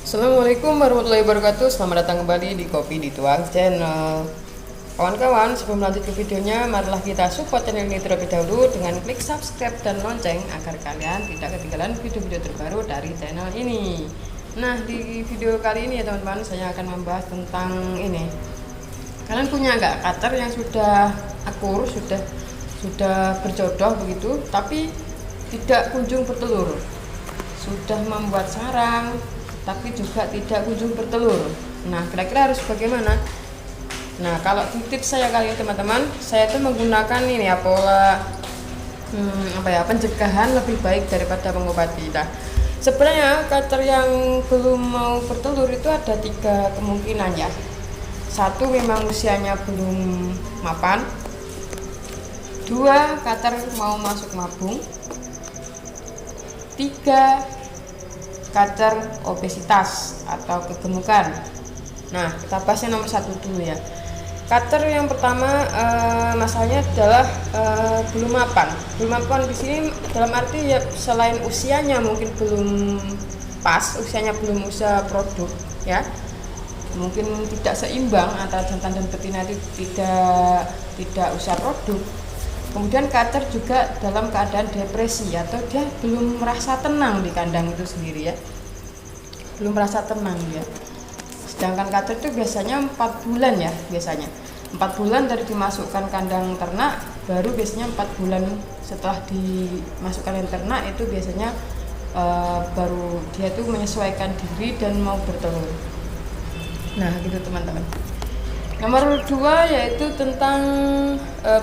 Assalamualaikum warahmatullahi wabarakatuh. Selamat datang kembali di Kopi Dituang Channel. Kawan-kawan, sebelum lanjut ke videonya, marilah kita support channel ini terlebih dahulu dengan klik subscribe dan lonceng agar kalian tidak ketinggalan video-video terbaru dari channel ini. Nah, di video kali ini ya teman-teman, saya akan membahas tentang ini. Kalian punya nggak cutter yang sudah akur, sudah berjodoh begitu, tapi tidak kunjung bertelur? Sudah membuat sarang tapi juga tidak kunjung bertelur. Nah, kira-kira harus bagaimana? Nah, kalau di tips saya kali ini teman-teman, saya itu menggunakan ini ya pola pencegahan lebih baik daripada mengobati. Nah, sebenarnya cutter yang belum mau bertelur itu ada 3 kemungkinan ya. Satu, memang usianya belum mapan. 2, cutter mau masuk mabung. 3, cutter obesitas atau kegemukan. Nah, kita bahas yang nomor 1 dulu ya. Cutter yang pertama masalahnya adalah belum mapan. Belum mapan di sini dalam arti ya selain usianya mungkin belum pas, usianya belum usia produk ya. Mungkin tidak seimbang antara jantan dan betina, itu tidak usia produk. Kemudian cutter juga dalam keadaan depresi atau dia belum merasa tenang di kandang itu sendiri ya, belum merasa tenang ya. Sedangkan cutter itu biasanya 4 bulan ya, biasanya 4 bulan dari dimasukkan kandang ternak, baru biasanya 4 bulan setelah dimasukkan yang ternak itu biasanya baru dia tuh menyesuaikan diri dan mau bertelur. Nah gitu teman-teman. Nomor 2 yaitu tentang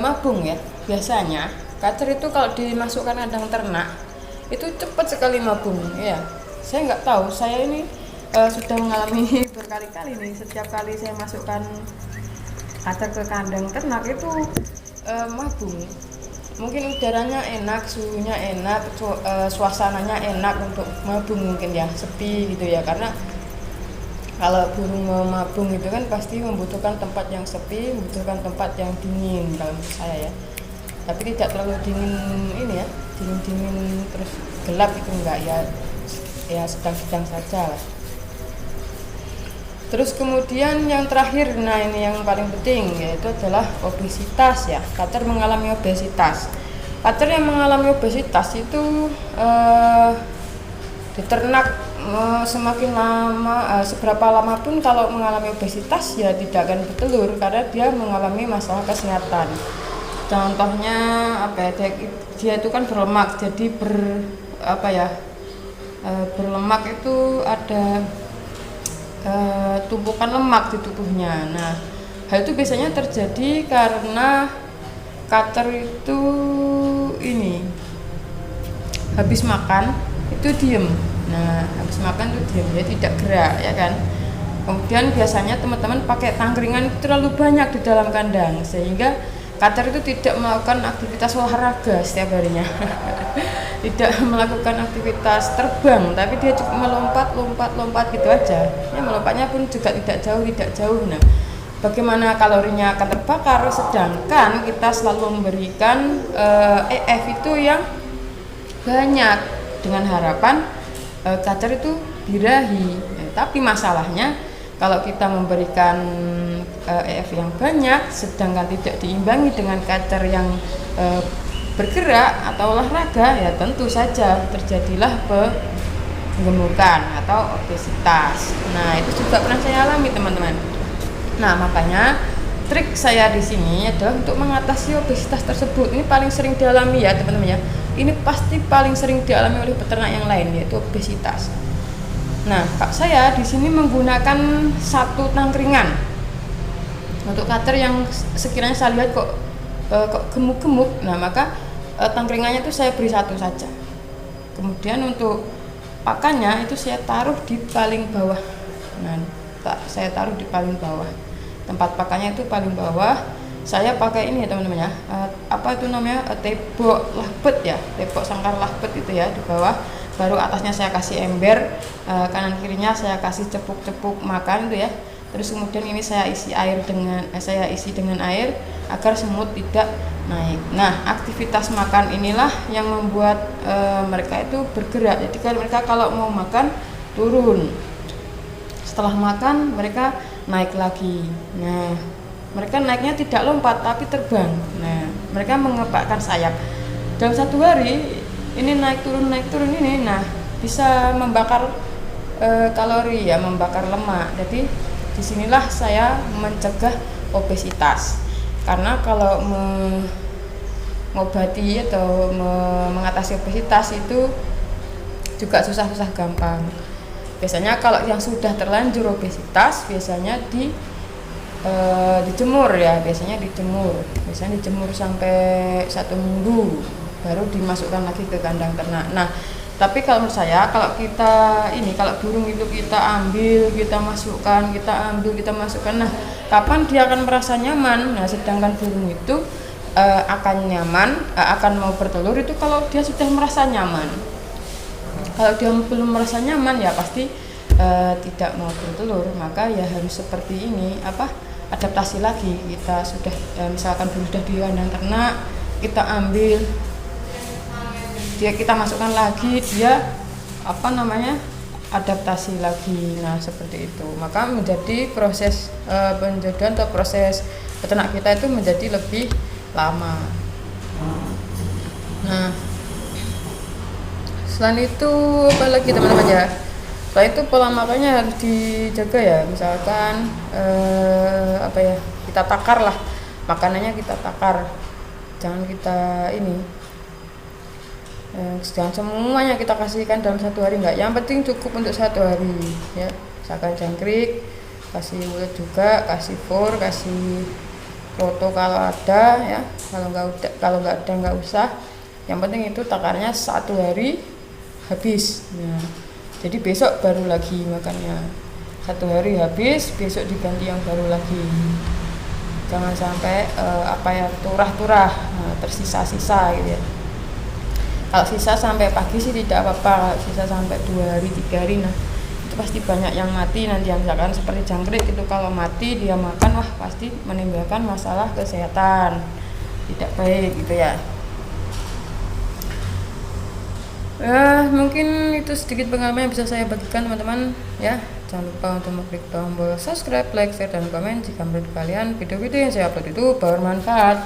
mabung ya. Biasanya cutter itu kalau dimasukkan kandang ternak itu cepat sekali mabung ya. Saya nggak tahu, saya ini sudah mengalami berkali-kali nih. Setiap kali saya masukkan cutter ke kandang ternak itu mabung. Mungkin udaranya enak, suhunya enak, suasananya enak untuk mabung mungkin ya, sepi gitu ya. Karena kalau burung mau mabung itu kan pasti membutuhkan tempat yang sepi, membutuhkan tempat yang dingin kalau menurut saya ya. Tapi tidak terlalu dingin ini ya, dingin terus gelap itu enggak ya sedang-sedang saja lah. Terus kemudian yang terakhir, nah ini yang paling penting yaitu adalah obesitas ya. Cutter mengalami obesitas. Cutter yang mengalami obesitas itu di ternak semakin lama, seberapa lama pun kalau mengalami obesitas ya tidak akan bertelur karena dia mengalami masalah kesehatan. Contohnya dia itu kan berlemak, jadi berlemak itu ada tumpukan lemak di tubuhnya. Nah, hal itu biasanya terjadi karena cutter itu ini habis makan itu diem. Nah, habis makan itu diem, dia tidak gerak ya kan. Kemudian biasanya teman-teman pakai tangkringan itu terlalu banyak di dalam kandang sehingga cutter itu tidak melakukan aktivitas olahraga setiap harinya. Tidak melakukan aktivitas terbang, tapi dia cuma melompat gitu aja ya, melompatnya pun juga tidak jauh. Nah, bagaimana kalorinya akan terbakar, sedangkan kita selalu memberikan EF itu yang banyak dengan harapan cutter itu birahi. Tapi masalahnya kalau kita memberikan EF yang banyak sedangkan tidak diimbangi dengan cutter yang bergerak atau olahraga, ya tentu saja terjadilah penggemukan atau obesitas. Nah, itu juga pernah saya alami teman-teman. Nah, makanya trik saya di sini adalah untuk mengatasi obesitas tersebut. Ini paling sering dialami ya teman-teman ya. Ini pasti paling sering dialami oleh peternak yang lain, yaitu obesitas. Nah, saya di sini menggunakan 1 tangkringan untuk cutter yang sekiranya saya lihat kok gemuk-gemuk. Nah, maka tangkringannya itu saya beri 1 saja. Kemudian untuk pakannya itu saya taruh di paling bawah. Nah, saya taruh di paling bawah. Tempat pakannya itu paling bawah. Saya pakai ini ya teman-teman ya. Tebok lahbet ya, tebok sangkar lahbet itu ya di bawah. Baru atasnya saya kasih ember, kanan kirinya saya kasih cepuk-cepuk makan itu ya. Terus kemudian ini saya isi dengan air agar semut tidak naik. Nah, aktivitas makan inilah yang membuat mereka itu bergerak. Jadi kalau mereka mau makan turun, Setelah makan mereka naik lagi. Nah, mereka naiknya tidak lompat tapi terbang. Nah, mereka mengepakkan sayap. Dalam 1 hari ini naik turun ini, nah bisa membakar kalori ya, membakar lemak. Jadi disinilah saya mencegah obesitas. Karena kalau mengobati atau mengatasi obesitas itu juga susah-susah gampang. Biasanya kalau yang sudah terlanjur obesitas biasanya dijemur ya, biasanya dijemur sampai 1 minggu baru dimasukkan lagi ke kandang ternak. Nah, tapi kalau menurut saya kalau burung itu kita ambil, kita masukkan, nah kapan dia akan merasa nyaman? Nah, sedangkan burung itu akan nyaman, akan mau bertelur itu kalau dia sudah merasa nyaman. Kalau dia belum merasa nyaman ya pasti tidak mau bertelur. Maka ya harus seperti ini, adaptasi lagi. Kita sudah misalkan burung sudah di kandang ternak, kita ambil, kita masukkan lagi, dia adaptasi lagi. Nah, seperti itu. Maka menjadi proses penjodohan atau proses peternak kita itu menjadi lebih lama. Nah, selain itu apa lagi teman-teman ya? Selain itu pola makannya harus dijaga ya. Misalkan kita takar lah makanannya, kita takar. Jangan kita jangan semuanya kita kasihkan dalam 1 hari, enggak. Yang penting cukup untuk 1 hari ya. Misalkan jangkrik, kasih ulet juga, kasih fur, kasih roto kalau ada ya. Kalau nggak ada nggak usah. Yang penting itu takarnya 1 hari habis. Nah, jadi besok baru lagi makannya. 1 hari habis, besok diganti yang baru lagi. Jangan sampai turah-turah, tersisa-sisa gitu ya. Kalau sisa sampai pagi sih tidak apa-apa. Kalau sisa sampai 2 hari 3 hari, nah itu pasti banyak yang mati nanti. Yang misalkan seperti jangkrik itu kalau mati dia makan, wah pasti menimbulkan masalah kesehatan, tidak baik gitu ya. Mungkin itu sedikit pengalaman yang bisa saya bagikan teman-teman ya. Jangan lupa untuk mengklik tombol subscribe, like, share, dan komen jika menurut kalian video-video yang saya upload itu bermanfaat.